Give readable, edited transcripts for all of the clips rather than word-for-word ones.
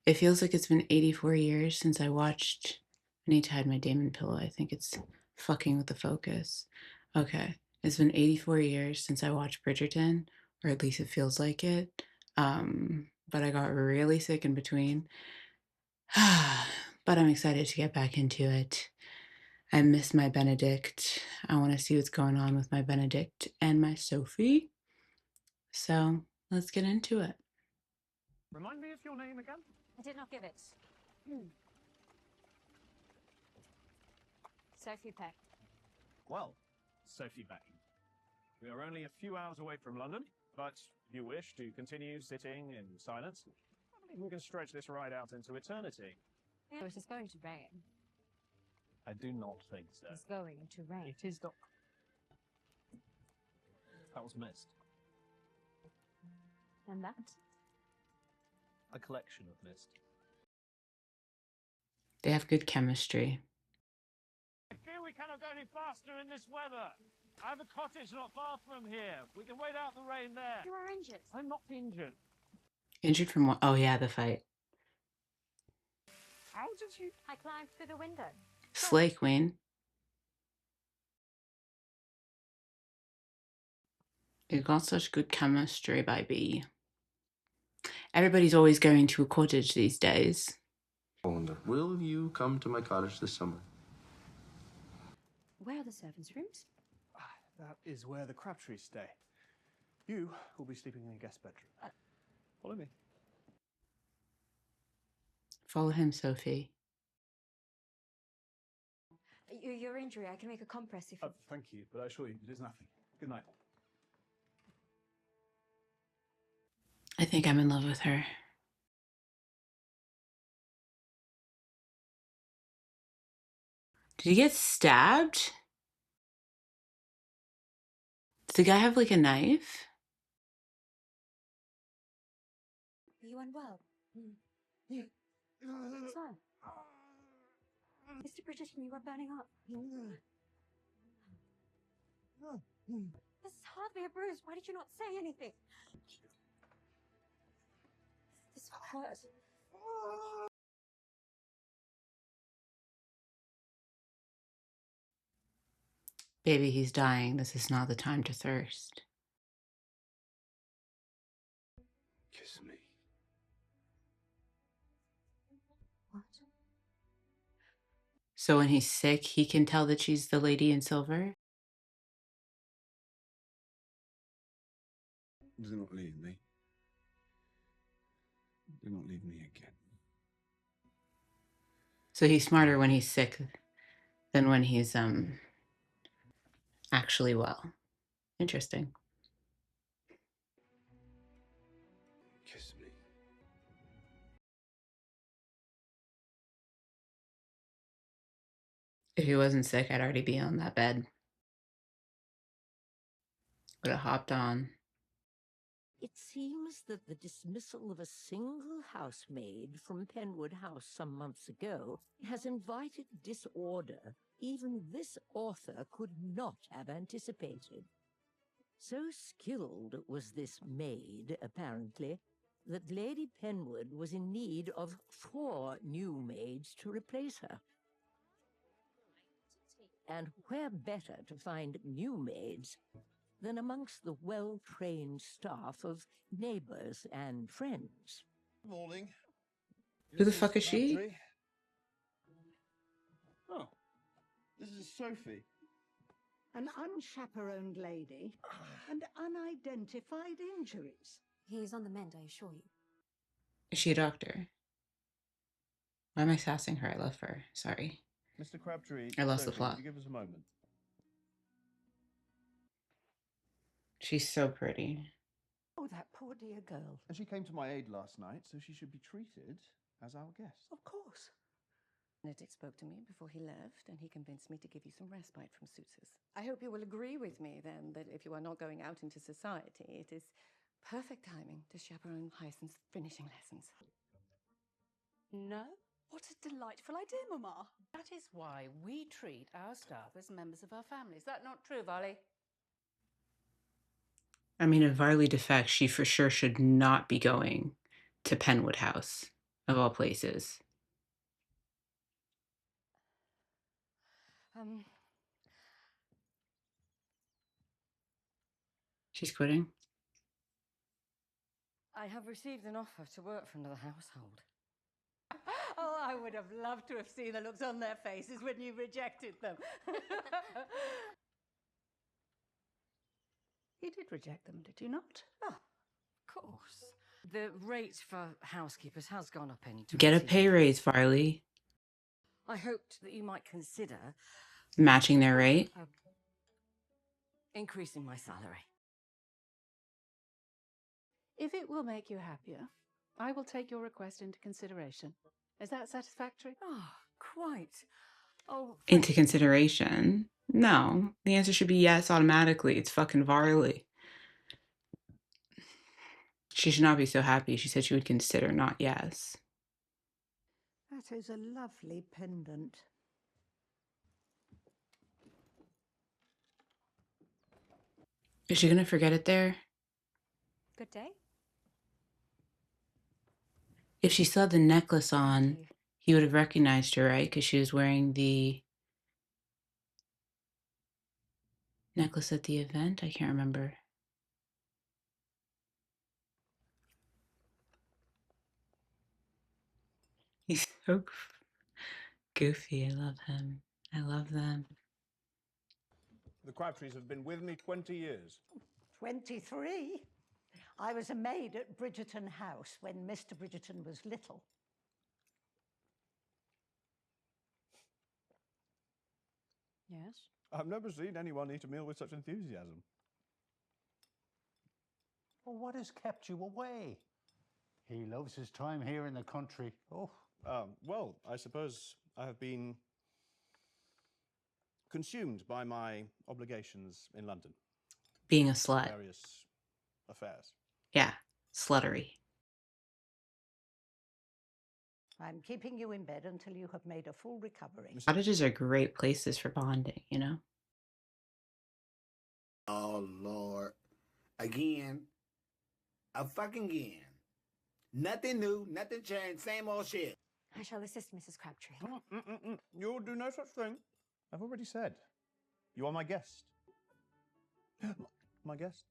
It feels like it's been 84 years since I watched. I need to hide my Damon pillow. I think it's fucking with the focus. Okay. It's been 84 years since I watched Bridgerton, or at least it feels like it. But I got really sick in between. But I'm excited to get back into it. I miss my Benedict. I want to see what's going on with my Benedict and my Sophie. So let's get into it. Remind me of your name again? I did not give it. Sophie Peck. Well, Sophie Beck. We are only a few hours away from London, but if you wish to continue sitting in silence, I believe we can stretch this ride out into eternity. Yeah, it is going to rain. I do not think so. It's going to rain. It is not. That was mist. And that? A collection of mist. They have good chemistry. I fear we cannot go any faster in this weather. I have a cottage not far from here. We can wait out the rain there. You are injured. I'm not injured. Injured from what? Oh, yeah, the fight. How did you... I climbed through the window. Slay Queen. You got such good chemistry, baby. Everybody's always going to a cottage these days. I wonder, will you come to my cottage this summer? Where are the servants' rooms? That is where the Crabtrees stay. You will be sleeping in a guest bedroom. Follow me. Follow him, Sophie. Your injury, I can make a compress if you... Thank you, but I assure you, it is nothing. Good night. I think I'm in love with her. Did he get stabbed? Does the guy have like a knife? Are you unwell? What's wrong? Mr. Bridgerton, you are burning up. This is hardly a bruise. Why did you not say anything? This hurts. Baby, he's dying. This is not the time to thirst. Kiss me. What? So when he's sick, he can tell that she's the lady in silver? Do not leave me. Do not leave me again. So he's smarter when he's sick than when he's actually well. Interesting. Kiss me. If he wasn't sick, I'd already be on that bed. Would have hopped on. It seems that the dismissal of a single housemaid from Penwood House some months ago has invited disorder even this author could not have anticipated. So skilled was this maid, apparently, that Lady Penwood was in need of 4 new maids to replace her. And where better to find new maids than amongst the well-trained staff of neighbors and friends. Morning. Who the fuck is she? Oh, this is Sophie. An unchaperoned lady and unidentified injuries. He's on the mend, I assure you. Is she a doctor? Why am I sassing her? I love her. Sorry. Mr. Crabtree, I lost the Sophie, plot. would you give us a moment? She's so pretty. Oh, that poor dear girl. And she came to my aid last night, so she should be treated as our guest. Of course. Benedict spoke to me before he left, and he convinced me to give you some respite from suitors. I hope you will agree with me, then, that if you are not going out into society, it is perfect timing to chaperone Hyacinth's finishing lessons. No? What a delightful idea, Mamma. That is why we treat our staff as members of our family. Is that not true, Varley? I mean, if Varley defects, she for sure should not be going to Penwood House. of all places. She's quitting. I have received an offer to work for another household. Oh, I would have loved to have seen the looks on their faces when you rejected them. You did reject them, did you not? Oh, of course. The rate for housekeepers has gone up in 20 Get a pay years. raise, Farley. I hoped that you might consider Matching their rate. increasing my salary. If it will make you happier, I will take your request into consideration. Is that satisfactory? Oh, quite. Oh, Into consideration. No, the answer should be yes automatically. It's fucking Varley. She should not be so happy. She said she would consider, not yes. That is a lovely pendant. Is she gonna forget it there? Good day. If she still had the necklace on, he would have recognized her, right? Because she was wearing the necklace at the event. I can't remember. He's so goofy. I love him. I love them. The Crabtrees have been with me 20 years. 23? I was a maid at Bridgerton House when Mr. Bridgerton was little. Yes. I've never seen anyone eat a meal with such enthusiasm. Well, what has kept you away? He loves his time here in the country. Oh. Well, I suppose I have been consumed by my obligations in London. Being a slut. Various affairs. Yeah, sluttery. I'm keeping you in bed until you have made a full recovery. Cottages are great places for bonding, you know? Oh, Lord. Again. A fucking again. Nothing new, nothing changed, same old shit. I shall assist Mrs. Crabtree. You'll do no such thing. I've already said. You are my guest. My guest?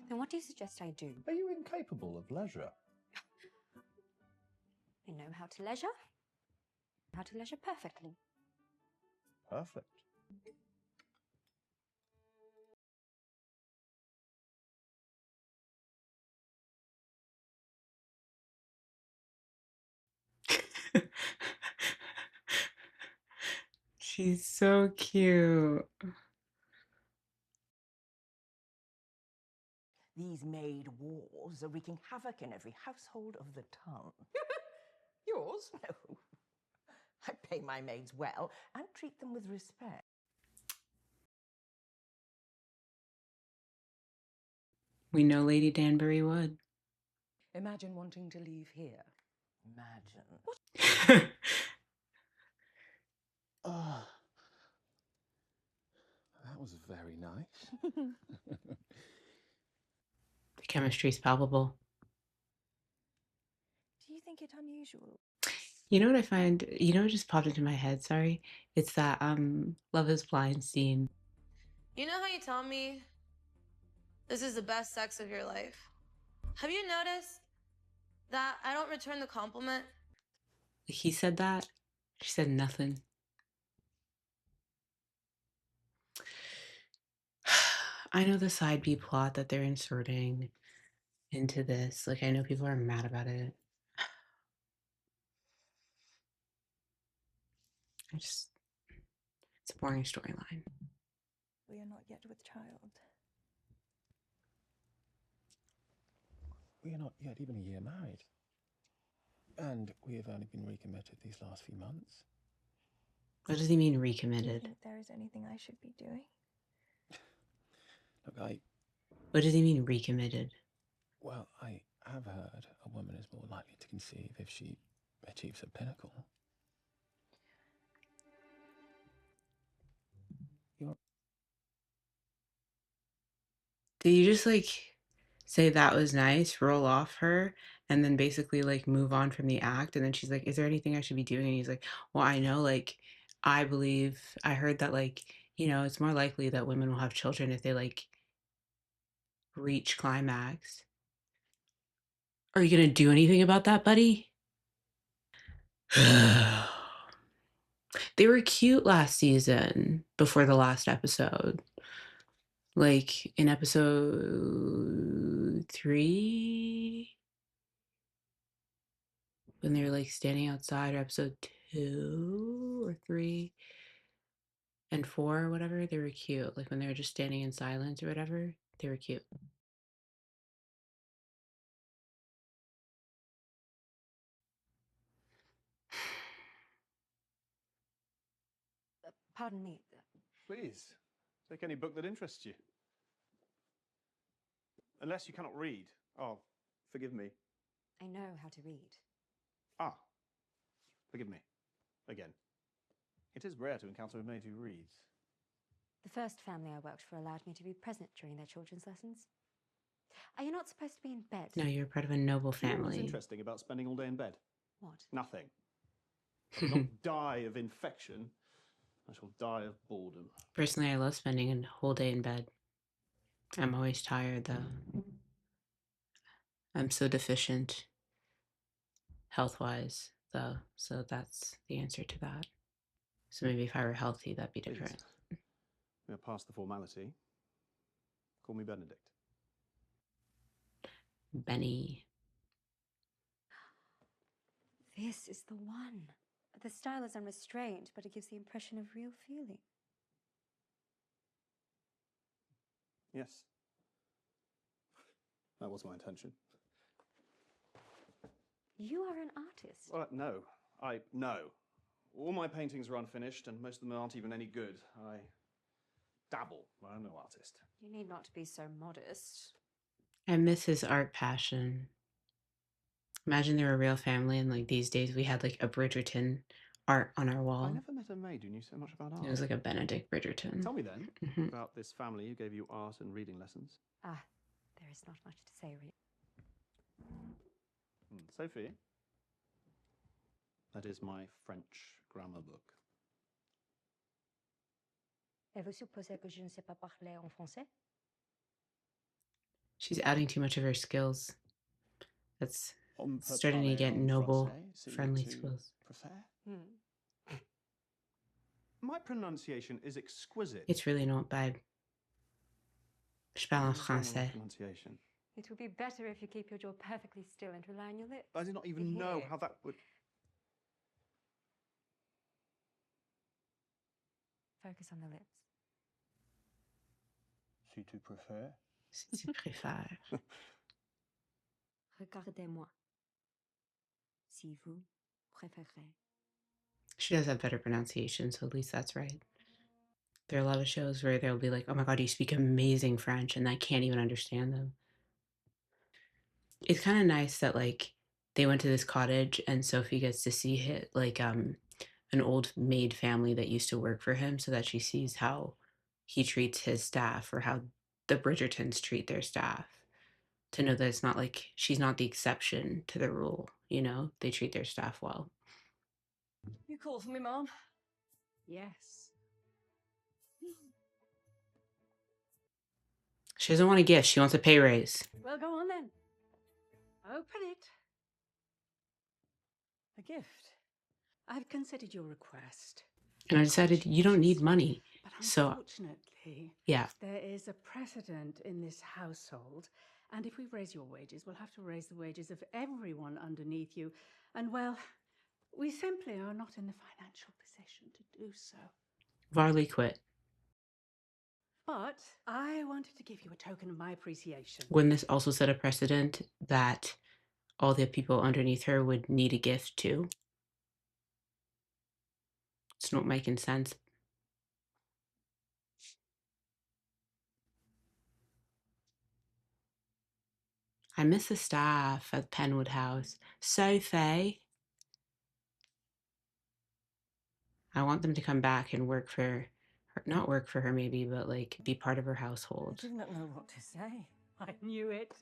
Then what do you suggest I do? Are you incapable of leisure? I know how to leisure. How to leisure perfectly. Perfect. She's so cute. These maid wars are wreaking havoc in every household of the town. Yours? No. I pay my maids well and treat them with respect. We know Lady Danbury would. Imagine wanting to leave here. Imagine. Ah, that was very nice. The chemistry's palpable. Do you think it unusual? You know what I find? You know what just popped into my head? Sorry. It's that Love is Blind scene. You know how you tell me this is the best sex of your life? Have you noticed that I don't return the compliment? He said that. She said nothing. I know the side B plot that they're inserting into this. Like, I know people are mad about it. It's a boring storyline. We are not yet with child. We are not yet even a year married. And we have only been recommitted these last few months. What does he mean Do you recommitted? think there is anything I should be doing? Look, What does he mean recommitted? Well, I have heard a woman is more likely to conceive if she achieves a pinnacle. Did you just like say that was nice, roll off her, and then basically like move on from the act. And then she's like, is there anything I should be doing? And he's like, well, I know, like, I heard that, like, it's more likely that women will have children if they like reach climax. Are you gonna do anything about that, buddy? They were cute last season before the last episode. Like in episode 3, when they were like standing outside, or episode 2 or 3 and 4 or whatever, they were cute. Like when they were just standing in silence or whatever, they were cute. Pardon me. Please, take any book that interests you. Unless you cannot read. Oh, forgive me. I know how to read. Ah, forgive me. Again. It is rare to encounter a maid who reads. The first family I worked for allowed me to be present during their children's lessons. Are you not supposed to be in bed? No, you're part of a noble You know what's family. interesting about spending all day in bed? What? Nothing. I will not die of infection. I shall die of boredom. Personally, I love spending a whole day in bed. I'm always tired, though. I'm so deficient health-wise, though. So that's the answer to that. So maybe if I were healthy, that'd be different. Please. We are past the formality. Call me Benedict. Benny. This is the one. The style is unrestrained, but it gives the impression of real feeling. Yes. That was my intention. You are an artist. No. No. All my paintings are unfinished, and most of them aren't even any good. I dabble. I'm no artist. You need not be so modest. I miss his art passion. Imagine they were a real family, and like these days we had like a Bridgerton art on our wall. I never met a maid who knew so much about art. It was like a Benedict Bridgerton. Tell me then about this family who gave you art and reading lessons. Ah, there is not much to say, really. Sophie, that is my French grammar book. Et vous supposez que je ne sais pas parler en français? She's adding too much of her skills. That's starting to get noble, friendly skills. My pronunciation is exquisite. It's really not bad. Je parle en français. Pronunciation. It would be better if you keep your jaw perfectly still and rely on your lips. I did not even know how that would... Focus on the lips. Si tu préfères. Si tu préfères. Regardez-moi. Si vous préférez. She does have better pronunciation, so at least that's right. There are a lot of shows where they'll be like, oh my god, you speak amazing French, and I can't even understand them. It's kind of nice that like they went to this cottage and Sophie gets to see it, like an old maid family that used to work for him, so that she sees how he treats his staff, or how the Bridgertons treat their staff. To know that it's not like she's not the exception to the rule, they treat their staff well. You call for me, Mom? Yes. She doesn't want a gift, she wants a pay raise. Well, go on then. Open it. A gift. I've considered your request. And I decided you don't need money. But So, unfortunately, yeah. there is a precedent in this household. And if we raise your wages, we'll have to raise the wages of everyone underneath you. And, well, we simply are not in the financial position to do so. Varley quit. But I wanted to give you a token of my appreciation. Wouldn't this also set a precedent that all the people underneath her would need a gift too? It's not making sense. I miss the staff at Penwood House. Sophie. I want them to come back and work for her. Not work for her maybe, but like be part of her household. I did not know what to say. I knew it.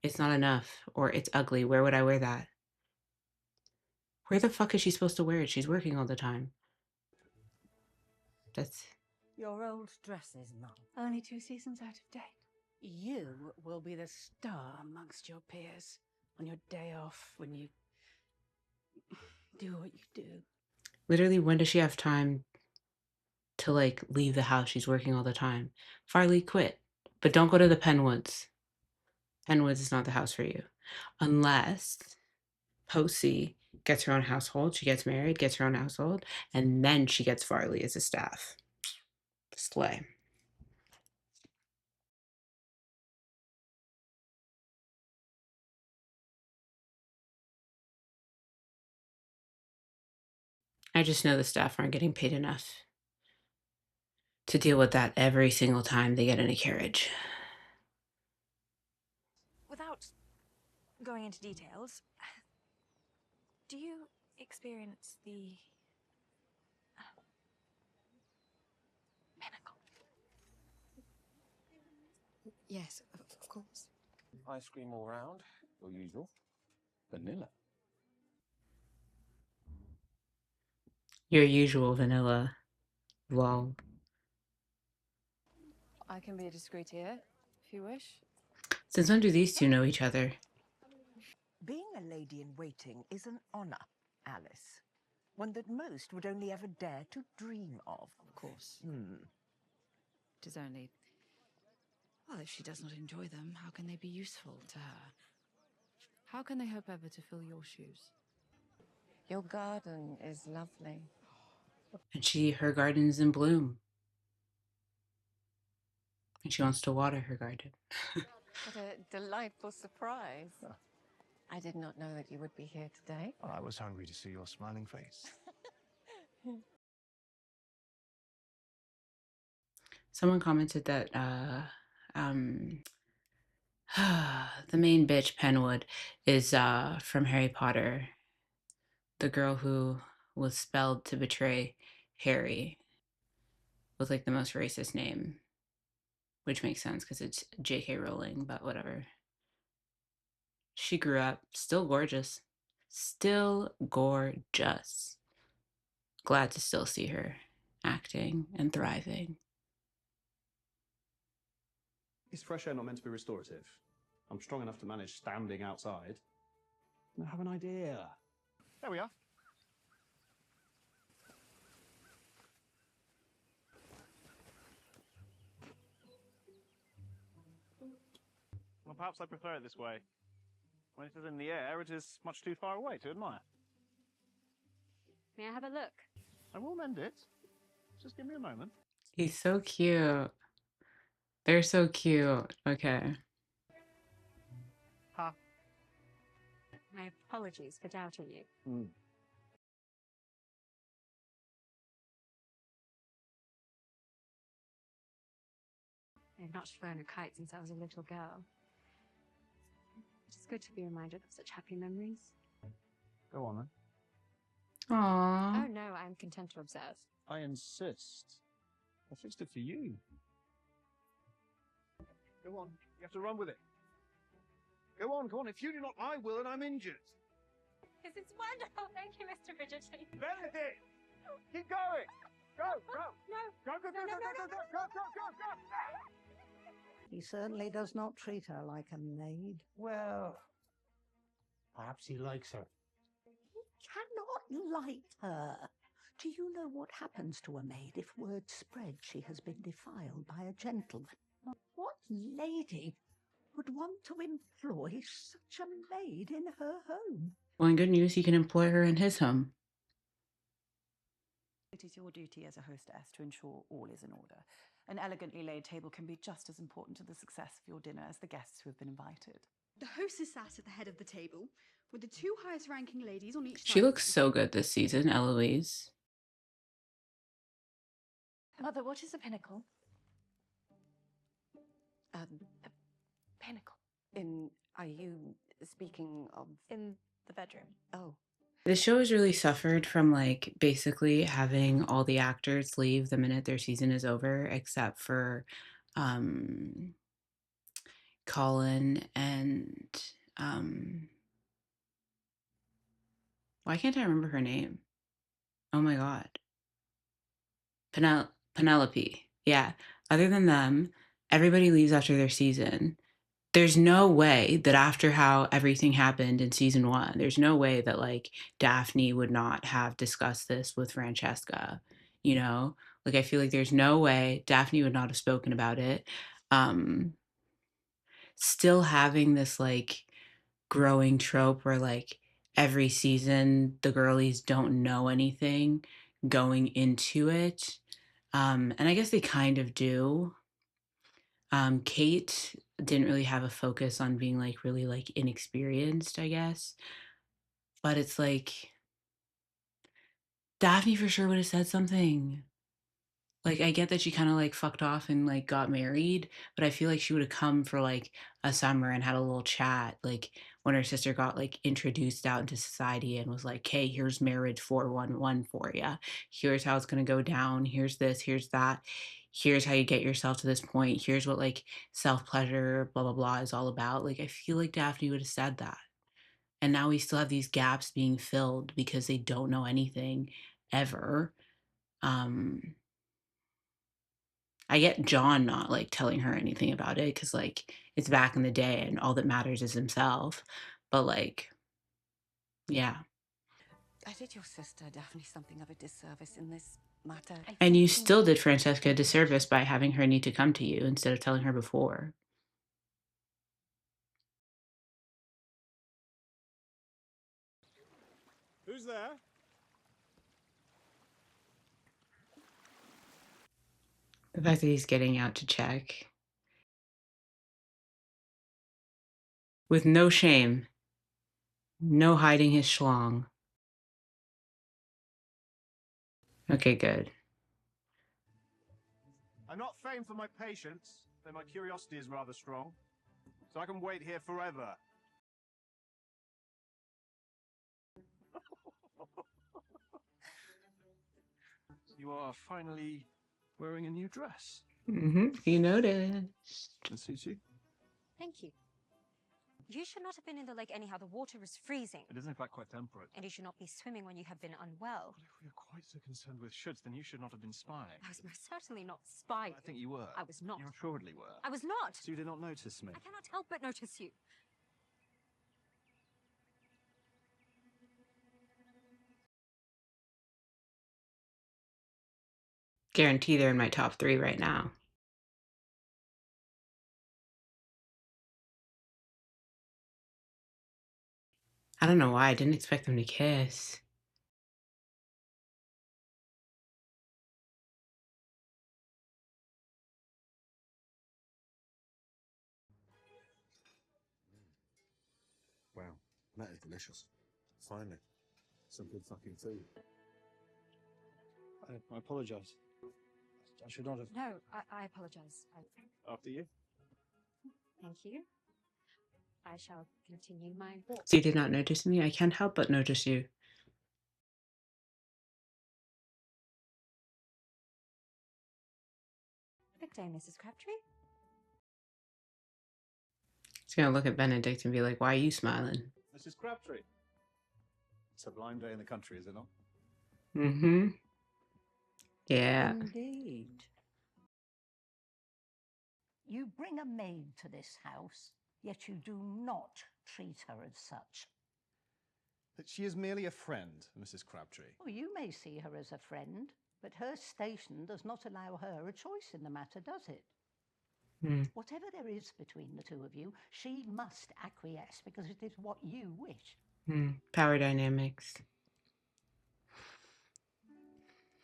It's not enough, or it's ugly. Where would I wear that? Where the fuck is she supposed to wear it? She's working all the time. That's... Your old dresses, Mum. Only 2 seasons out of date. You will be the star amongst your peers on your day off when you do what you do. Literally, when does she have time to, like, leave the house? She's working all the time. Farley, quit. But don't go to the Penwoods. Penwoods is not the house for you. Unless Posey gets her own household, she gets married, gets her own household, and then she gets Farley as a staff. Slay. I just know the staff aren't getting paid enough to deal with that every single time they get in a carriage. Without going into details, do you experience the pinnacle? Yes, of course. Ice cream all round, your usual. Vanilla. Your usual vanilla. Lol. I can be discreet here, if you wish. Since when do these two know each other? Being a lady in waiting is an honor, Alice. One that most would only ever dare to dream of. Of course. It is only... Well, if she does not enjoy them, how can they be useful to her? How can they hope ever to fill your shoes? Your garden is lovely. And her garden's in bloom. And she wants to water her garden. What a delightful surprise. I did not know that you would be here today. I was hungry to see your smiling face. Someone commented that the main bitch, Penwood, is from Harry Potter. The girl who was spelled to betray Harry with, like, the most racist name. Which makes sense because it's J.K. Rowling, but whatever. She grew up still gorgeous. Still gorgeous. Glad to still see her acting and thriving. Is fresh air not meant to be restorative? I'm strong enough to manage standing outside. I have an idea. There we are. Well, perhaps I prefer it this way. When it is in the air, it is much too far away to admire. May I have a look? I will mend it. Just give me a moment. He's so cute. They're so cute. Okay. Ha. My apologies for doubting you. I've not flown a kite since I was a little girl. It's good to be reminded of such happy memories. Go on then. Aww. Oh no, I'm content to observe. I insist. I fixed it for you. Go on. You have to run with it. Go on, go on. If you do not, I will, and I'm injured. This is wonderful. Thank you, Mr. Bridgerton. Benedict! Keep going! Go, go! No. Go, go, go, go, go, go, go, go, go! He certainly does not treat her like a maid. Well, perhaps he likes her. He cannot like her. Do you know what happens to a maid if word spreads she has been defiled by a gentleman? What lady would want to employ such a maid in her home? Well, in good news, he can employ her in his home. It is your duty as a hostess to ensure all is in order. An elegantly laid table can be just as important to the success of your dinner as the guests who have been invited. The host is sat at the head of the table, with the 2 highest ranking ladies on each side. She looks so good this season, Eloise. Mother, what is a pinnacle? A pinnacle. Are you speaking of... In the bedroom. Oh. The show has really suffered from, like, basically having all the actors leave the minute their season is over, except for Colin and why can't I remember her name? Oh my god. Penelope. Yeah. Other than them, everybody leaves after their season. There's no way that after how everything happened in season 1, there's no way that, like, Daphne would not have discussed this with Francesca, you know? Like, I feel like there's no way Daphne would not have spoken about it. Still having this, like, growing trope where, like, every season the girlies don't know anything going into it. And I guess they kind of do. Kate didn't really have a focus on being, like, really, like, inexperienced, I guess. But it's like Daphne for sure would have said something. Like, I get that she kinda, like, fucked off and, like, got married, but I feel like she would have come for, like, a summer and had a little chat, like, when her sister got, like, introduced out into society and was like, "Hey, here's marriage 411 for ya. Here's how it's gonna go down. Here's this, here's that. Here's how you get yourself to this point. Here's what, like, self-pleasure, blah, blah, blah is all about." Like, I feel like Daphne would have said that. And now we still have these gaps being filled because they don't know anything ever. Um I get John not, like, telling her anything about it because, like, it's back in the day and all that matters is himself. But, like, yeah. I did your sister, Daphne, something of a disservice in this matter. And you still did Francesca a disservice by having her need to come to you instead of telling her before. Who's there? The fact that he's getting out to check. With no shame. No hiding his schlong. Okay, good. I'm not famed for my patience, though my curiosity is rather strong. So I can wait here forever. You are finally wearing a new dress. You noticed. It suits you. Thank you. You should not have been in the lake anyhow. The water is freezing. It is in fact quite temperate. And you should not be swimming when you have been unwell. But if we are quite so concerned with shoulds, then you should not have been spying. I was most certainly not spying. I think you were. I was not. You assuredly were. I was not. So you did not notice me. I cannot help but notice you. Guarantee they're in my top 3 right now. I don't know why I didn't expect them to kiss. Wow, that is delicious. Finally, some good fucking food. I apologise. I should not have. No, I apologize. After you. Thank you. I shall continue my walk. So you did not notice me? I can't help but notice you. Good day, Mrs. Crabtree. He's gonna look at Benedict and be like, "Why are you smiling?" Mrs. Crabtree. It's a blind day in the country, is it not? Mm-hmm. Yeah. Indeed. You bring a maid to this house, yet you do not treat her as such. That she is merely a friend, Mrs. Crabtree. Oh, you may see her as a friend, but her station does not allow her a choice in the matter, does it? Whatever there is between the two of you, she must acquiesce because it is what you wish. Power dynamics.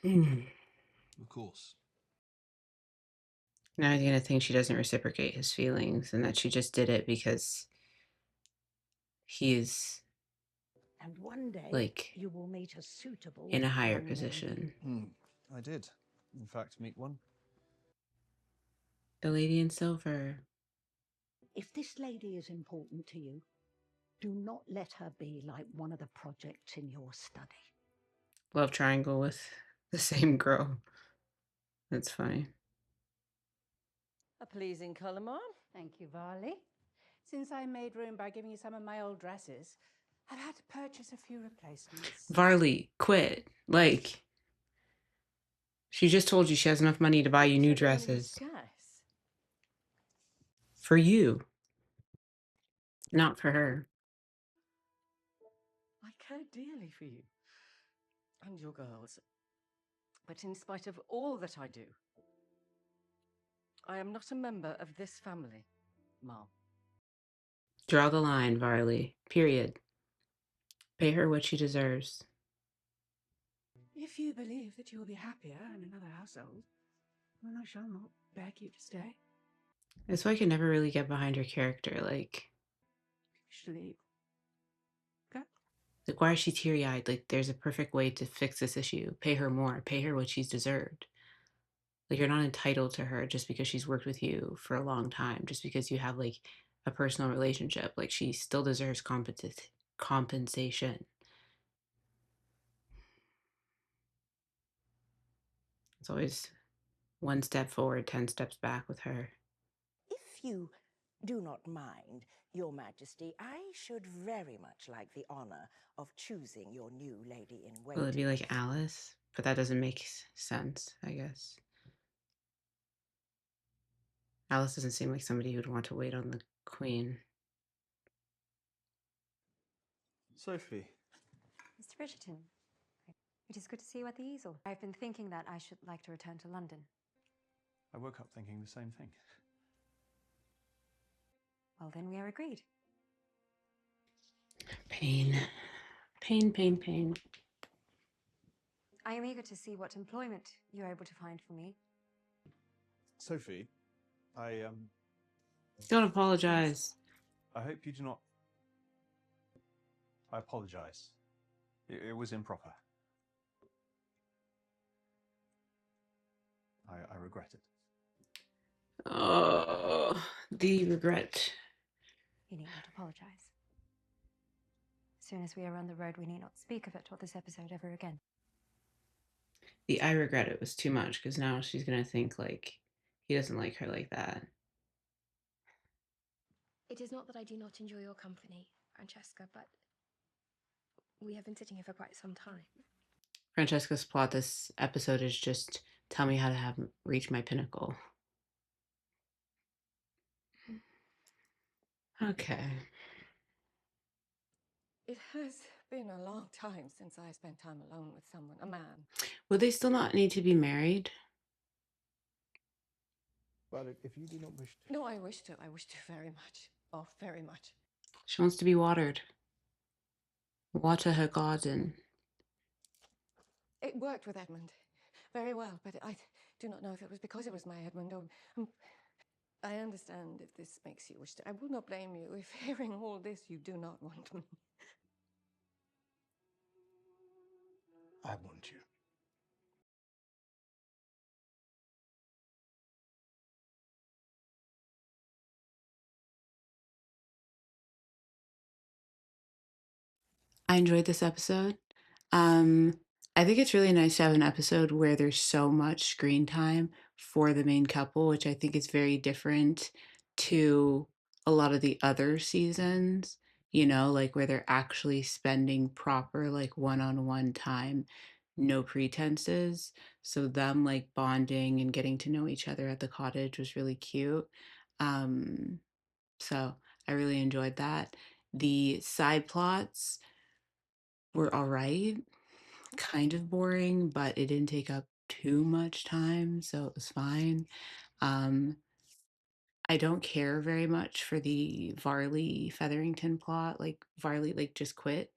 Of course. Now he's gonna think she doesn't reciprocate his feelings and that she just did it because he's And one day, like you will meet a suitable in a higher young lady. position. I did, in fact, meet one. The lady in silver. If this lady is important to you, do not let her be like one of the projects in your study. Love triangle with the same girl. That's funny. A pleasing colour, Mom. Thank you, Varley. Since I made room by giving you some of my old dresses, I've had to purchase a few replacements. Varley, quit. Like, she just told you she has enough money to buy you new dresses. For you. Not for her. I care dearly for you and your girls. But in spite of all that I do, I am not a member of this family, Mom. Draw the line, Varley. Period. Pay her what she deserves. If you believe that you will be happier in another household, then I shall not beg you to stay. That's why I can never really get behind her character. Like, Sleep. Okay. Like, why is she teary-eyed? Like, there's a perfect way to fix this issue. Pay her more. Pay her what she's deserved. Like, you're not entitled to her just because she's worked with you for a long time, just because you have, like, a personal relationship. Like, she still deserves compensation. It's always one step forward, 10 steps back with her. If you do not mind, Your Majesty, I should very much like the honor of choosing your new lady in waiting. Will it be like Alice? But that doesn't make sense, I guess. Alice doesn't seem like somebody who'd want to wait on the queen. Sophie. Mr. Bridgerton, it is good to see you at the easel. I've been thinking that I should like to return to London. I woke up thinking the same thing. Well, then we are agreed. Pain. Pain, pain, pain. I am eager to see what employment you're able to find for me. Sophie, Don't apologize. I hope you do not... I apologize. It was improper. I regret it. Oh, the regret. You need not apologize. As soon as we are on the road, we need not speak of it or this episode ever again. The I regret it was too much, because now she's going to think, like, he doesn't like her like that. It is not that I do not enjoy your company, Francesca, but we have been sitting here for quite some time. Francesca's plot this episode is just tell me how to reach my pinnacle. Okay. It has been a long time since I spent time alone with someone, a man. Would they still not need to be married? Well, if you do not wish to... No, I wish to. I wish to very much. Oh, very much. She wants to be watered. Water her garden. It worked with Edmund very well, but I do not know if it was because it was my Edmund or... I understand if this makes you wish to. I will not blame you if hearing all this you do not want me. I want you. I enjoyed this episode. I think it's really nice to have an episode where there's so much screen time for the main couple, which I think is very different to a lot of the other seasons, you know, like where they're actually spending proper, like one-on-one time, no pretenses. So them like bonding and getting to know each other at the cottage was really cute. So I really enjoyed that. The side plots were all right, kind of boring, but it didn't take up too much time, so it was fine. I don't care very much for the Varley Featherington plot. Like Varley, like just quit.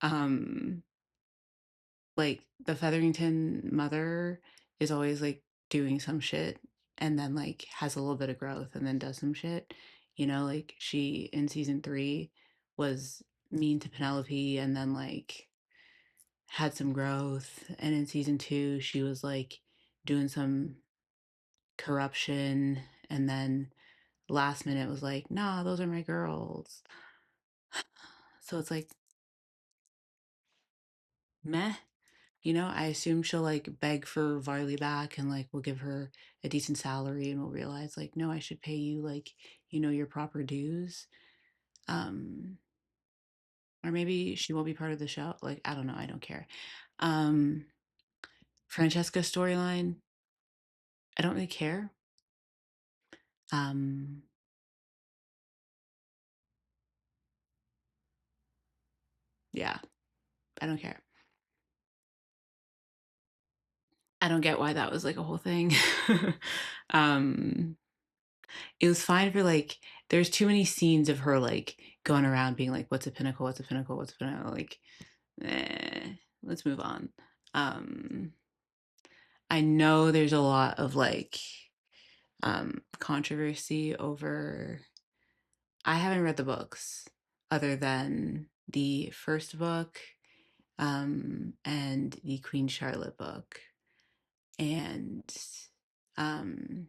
Like the Featherington mother is always like doing some shit and then like has a little bit of growth and then does some shit. You know, like she in season 3 was mean to Penelope and then like had some growth, and in season 2 she was like doing some corruption, and then last minute was like, nah, those are my girls. So it's like meh, you know. I assume she'll like beg for Varley back and like we'll give her a decent salary and we'll realize like, no, I should pay you like, you know, your proper dues. Um, or maybe she won't be part of the show. Like, I don't know. I don't care. Um, Francesca's storyline, I don't really care. Um, yeah, I don't care. I don't get why that was like a whole thing. um, it was fine for like, there's too many scenes of her like going around being like, what's a pinnacle? What's a pinnacle? What's a pinnacle? Like, let's move on. Um, I know there's a lot of like controversy over. I haven't read the books other than the first book and the Queen Charlotte book. And um,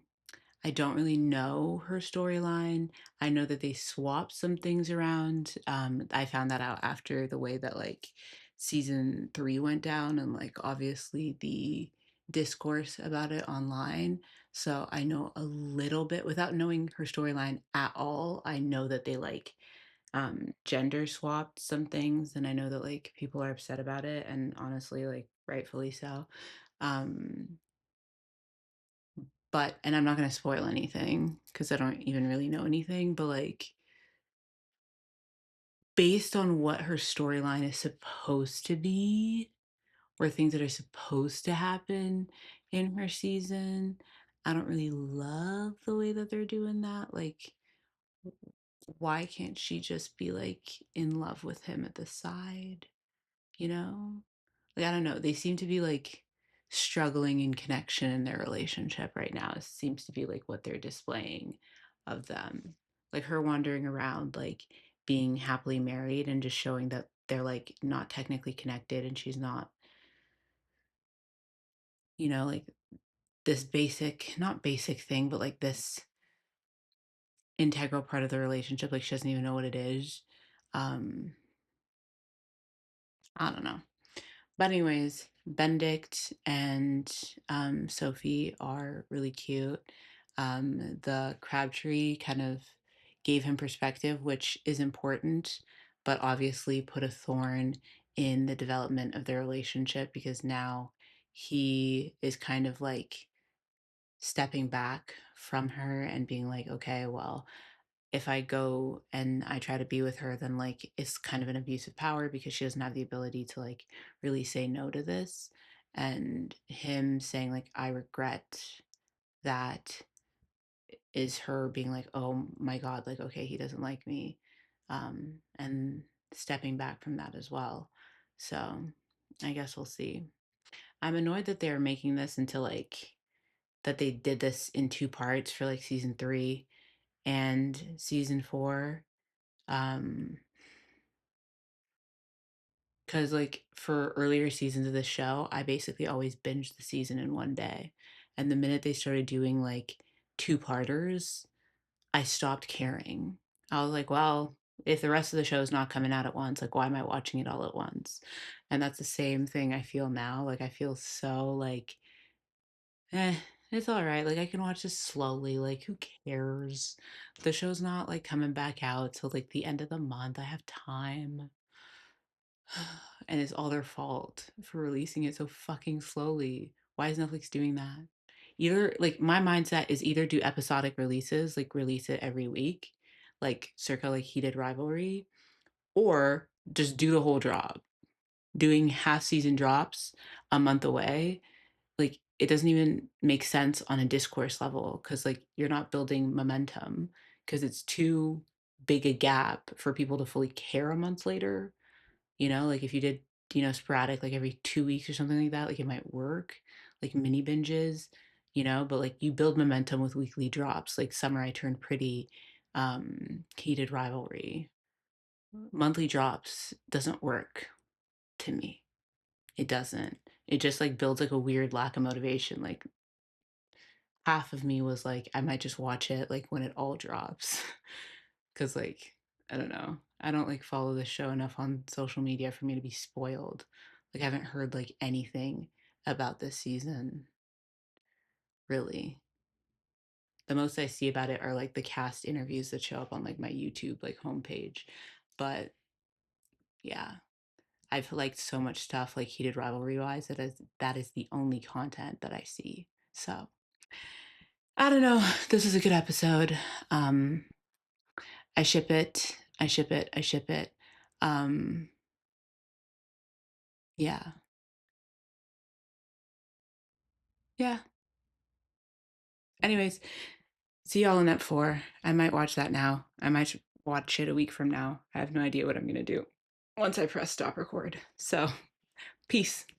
I don't really know her storyline. I know that they swapped some things around. I found that out after the way that like season 3 went down, and like obviously the discourse about it online. So I know a little bit without knowing her storyline at all. I know that they like gender swapped some things, and I know that like people are upset about it, and honestly like rightfully so. Um but and I'm not going to spoil anything because I don't even really know anything, but like based on what her storyline is supposed to be or things that are supposed to happen in her season, I don't really love the way that they're doing that. Like, why can't she just be like in love with him at the side, you know? Like, I don't know. They seem to be like struggling in connection in their relationship right now. It seems to be like what they're displaying of them. Like her wandering around, like being happily married and just showing that they're like not technically connected and she's not, like this basic, not basic thing, but like this integral part of the relationship. Like she doesn't even know what it is. Um, I don't know. But anyways, Benedict and Sophie are really cute. The Crabtree kind of gave him perspective, which is important, but obviously put a thorn in the development of their relationship because now he is kind of like stepping back from her and being like, okay, well, if I go and I try to be with her, then like it's kind of an abuse of power because she doesn't have the ability to like really say no to this. And him saying like, I regret that is her being like, oh my God, like, okay, he doesn't like me. And stepping back from that as well. So I guess we'll see. I'm annoyed that they're making this into like, that they did this in 2 parts for like season 3 and season 4. Um, because like for earlier seasons of the show, I basically always binged the season in one day. And the minute they started doing like 2-parters, I stopped caring. I was like, well, if the rest of the show is not coming out at once, like why am I watching it all at once? And that's the same thing I feel now. Like I feel so like, eh, it's all right. Like I can watch this slowly. Like who cares? The show's not like coming back out till like the end of the month. I have time. And it's all their fault for releasing it so fucking slowly. Why is Netflix doing that? Either like my mindset is either do episodic releases, like release it every week, like circa like heated rivalry, or just do the whole drop. Doing half season drops a month away, like it doesn't even make sense on a discourse level because like you're not building momentum because it's too big a gap for people to fully care a month later. Like if you did, sporadic, like every 2 weeks or something like that, like it might work, like mini binges, but like you build momentum with weekly drops, like Summer I Turned Pretty, Heated Rivalry. Monthly drops doesn't work to me. It doesn't. It just like builds like a weird lack of motivation. Like half of me was like, I might just watch it like when it all drops. Cause like, I don't know. I don't like follow the show enough on social media for me to be spoiled. Like I haven't heard like anything about this season, really. The most I see about it are like the cast interviews that show up on like my YouTube like homepage. But yeah, I've liked so much stuff like Heated Rivalry wise that is the only content that I see. So I don't know. This is a good episode. I ship it. I ship it. I ship it. Um, yeah. Yeah. Anyways, see y'all in Ep 4. I might watch that now. I might watch it a week from now. I have no idea what I'm going to do once I press stop record. So, peace.